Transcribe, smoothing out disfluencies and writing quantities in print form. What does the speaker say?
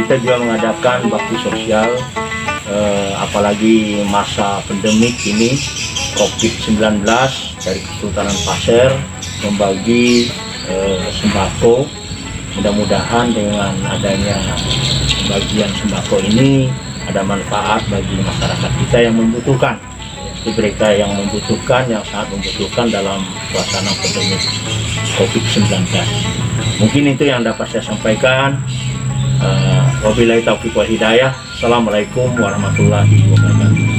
kita juga mengadakan bakti sosial, apalagi masa pandemik ini COVID-19, dari Kesultanan Pasir membagi sembako. Mudah-mudahan dengan adanya bagian sembako ini ada manfaat bagi masyarakat kita yang membutuhkan. Mereka yang membutuhkan, yang sangat membutuhkan dalam suasana pandemi COVID-19. Mungkin itu yang dapat saya sampaikan. Wabillahi taufiq wal hidayah. Assalamualaikum warahmatullahi wabarakatuh.